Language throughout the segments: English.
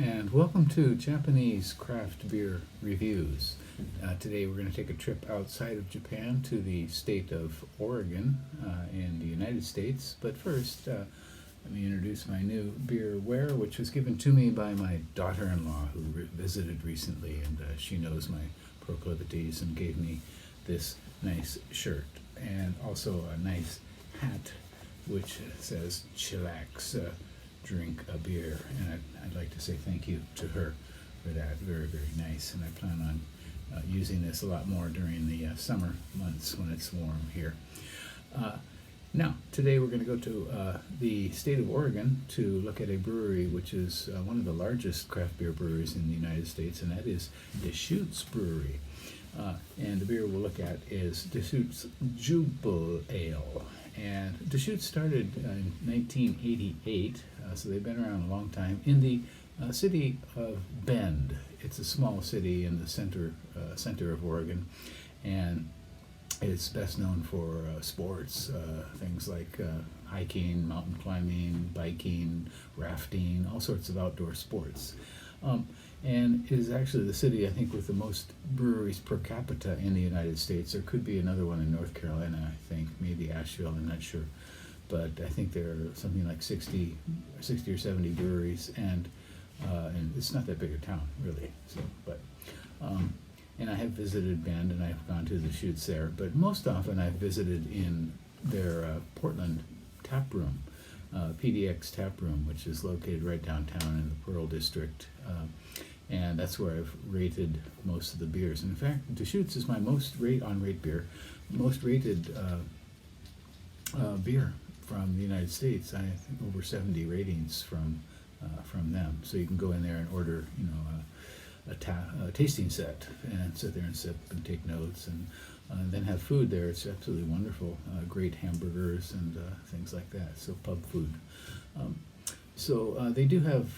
and welcome to Japanese Craft Beer Reviews. Today we're going to take a trip outside of Japan to the state of Oregon in the United States. But first, let me introduce my new beerware, which was given to me by my daughter-in-law who visited recently, and she knows my proclivities and gave me this nice shirt and also a nice hat which says chillax, drink a beer, and I'd like to say thank you to her for that. Very, very nice, and I plan on using this a lot more during the summer months when it's warm here. Now, today we're going to go to the state of Oregon to look at a brewery which is one of the largest craft beer breweries in the United States, and that is Deschutes Brewery. And the beer we'll look at is Deschutes Jubelale. And Deschutes started in 1988, so they've been around a long time, in the city of Bend. It's a small city in the center of Oregon, and it's best known for sports, things like hiking, mountain climbing, biking, rafting, all sorts of outdoor sports. And it is actually the city, I think, with the most breweries per capita in the United States. There could be another one in North Carolina, I think, maybe Asheville, I'm not sure. But I think there are something like 60 or 70 breweries, and it's not that big a town, really. So, and I have visited Bend, and I've gone to the Deschutes there, but most often I've visited in their Portland tap room, PDX tap room, which is located right downtown in the Pearl District. And that's where I've rated most of the beers. And in fact, Deschutes is my most rated beer from the United States. I think over 70 ratings from them. So you can go in there and order, a tasting set and sit there and sip and take notes, and then have food there. It's absolutely wonderful. Great hamburgers and things like that. So pub food. They do have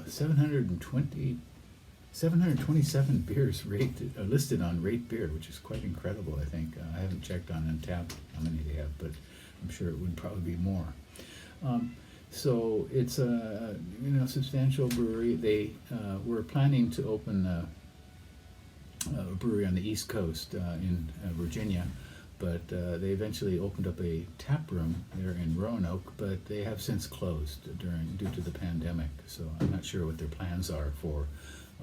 727 beers listed on Rate Beer, which is quite incredible, I think. I haven't checked on Untappd how many they have, but I'm sure it would probably be more. So it's a substantial brewery. They were planning to open a brewery on the East Coast in Virginia, but they eventually opened up a tap room there in Roanoke, but they have since closed due to the pandemic. So I'm not sure what their plans are for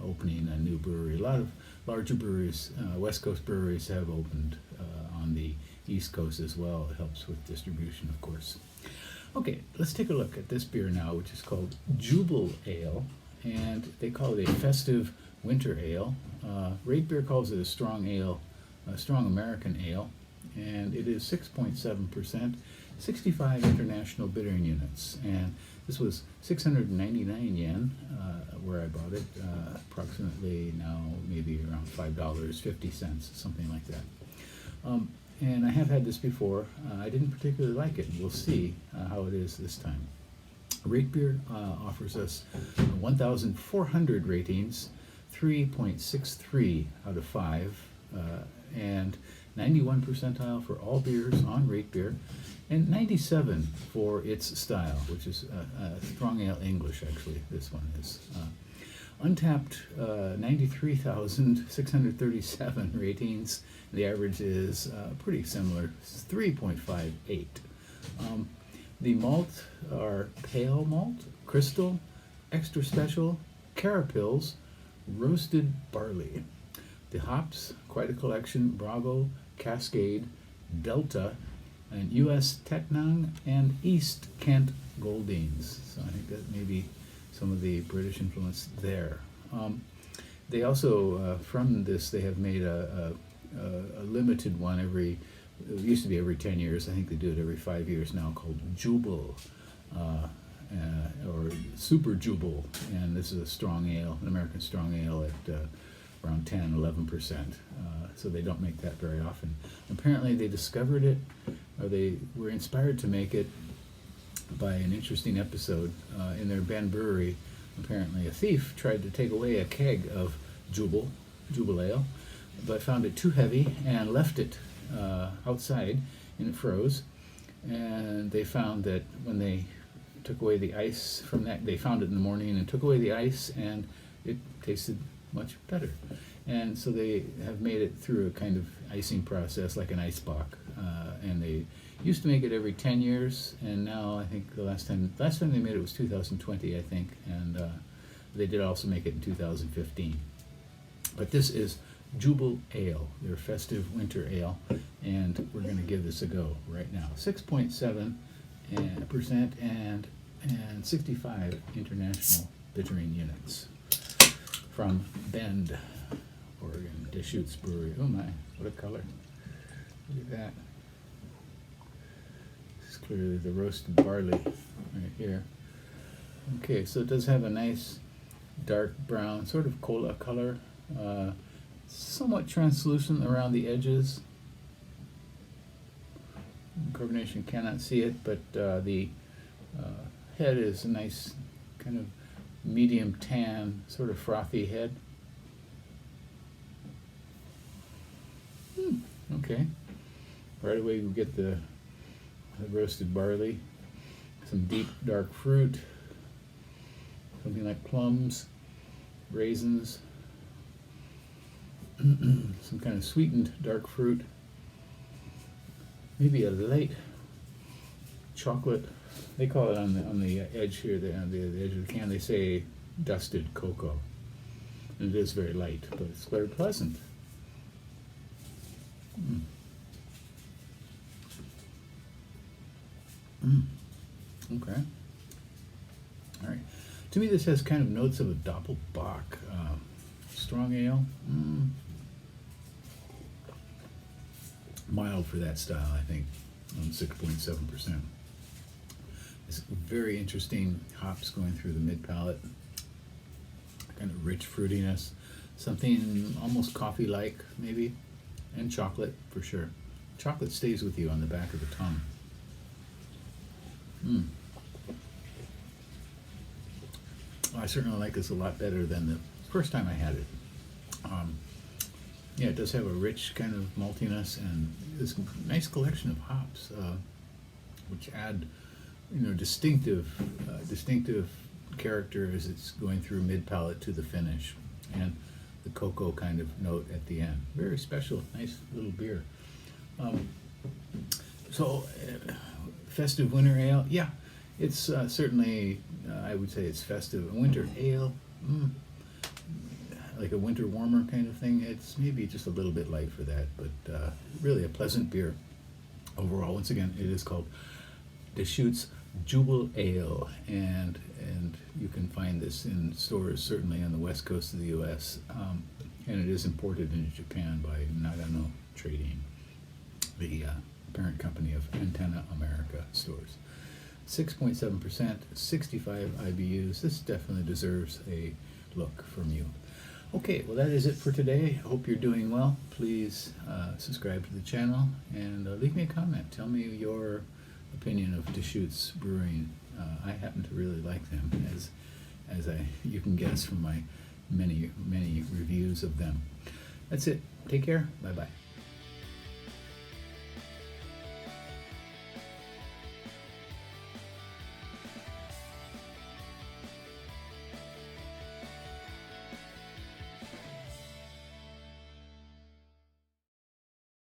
opening a new brewery. A lot of larger breweries, West Coast breweries, have opened on the East Coast as well. It helps with distribution, of course. Okay, let's take a look at this beer now, which is called Jubelale, and they call it a festive winter ale. Rate Beer calls it a strong ale, a strong American ale, and it is 6.7%, 65 international bittering units, and this was 699 yen where I bought it, approximately now maybe around $5.50, something like that. And I have had this before. I didn't particularly like it. We'll see how it is this time. Rate Beer offers us 1,400 ratings, 3.63 out of 5, and 91 percentile for all beers on Rate Beer, and 97 for its style, which is strong ale English, actually. This one is Untappd, 93,637 ratings. The average is pretty similar, 3.58. The malt are pale malt, crystal, extra special, carapils, roasted barley. The hops, quite a collection: Bravo, Cascade, Delta, and U.S. Tettnang, and East Kent Goldings. So I think that may be some of the British influence there. They also, from this, they have made a limited one it used to be every 10 years. I think they do it every 5 years now, called Jubel, or Super Jubel. And this is a strong ale, an American strong ale at around 10-11%. So they don't make that very often. Apparently they discovered it, or they were inspired to make it by an interesting episode in their Bend brewery. Apparently a thief tried to take away a keg of Jubelale, but found it too heavy and left it outside, and it froze. And they found that when they took away the ice from that. They found it in the morning and took away the ice, and it tasted much better. And so they have made it through a kind of icing process, like an ice bock. And they used to make it every 10 years, and now I think the last time they made it was 2020, I think, and they did also make it in 2015. But this is Jubelale, their festive winter ale, and we're going to give this a go right now. 6.7% and 65 international bittering units from Bend, Oregon, Deschutes Brewery. Oh my, what a color. Look at that. This is clearly the roasted barley right here. Okay, so it does have a nice dark brown, sort of cola color, somewhat translucent around the edges. Carbonation cannot see it, but the head is a nice kind of medium tan, sort of frothy head. Okay. Right away we get the roasted barley, some deep dark fruit, something like plums, raisins, some kind of sweetened dark fruit, maybe a light chocolate. They call it on the edge here, on the edge of the can, they say dusted cocoa. And it is very light, but it's very pleasant. Okay. All right. To me, this has kind of notes of a Doppelbock, strong ale. Mild for that style, I think, on 6.7%. It's very interesting hops going through the mid palate, kind of rich fruitiness, something almost coffee-like maybe, and chocolate for sure. Chocolate stays with you on the back of the tongue. I certainly like this a lot better than the first time I had it. Yeah, it does have a rich kind of maltiness and this nice collection of hops, which add, distinctive character as it's going through mid palate to the finish, and the cocoa kind of note at the end. Very special, nice little beer. Festive winter ale, yeah, it's certainly, I would say it's festive. A winter ale, like a winter warmer kind of thing. It's maybe just a little bit light for that, but really a pleasant beer overall. Once again, it is called Deschutes Jubelale, and you can find this in stores certainly on the west coast of the U.S., and it is imported into Japan by Nagano Trading, the parent company of Antenna America stores. 6.7%, 65 IBUs. This definitely deserves a look from you. Okay, well that is it for today. I hope you're doing well. Please subscribe to the channel and leave me a comment. Tell me your opinion of Deschutes Brewing. I happen to really like them, as you can guess from my many reviews of them. That's it. Take care. Bye-bye.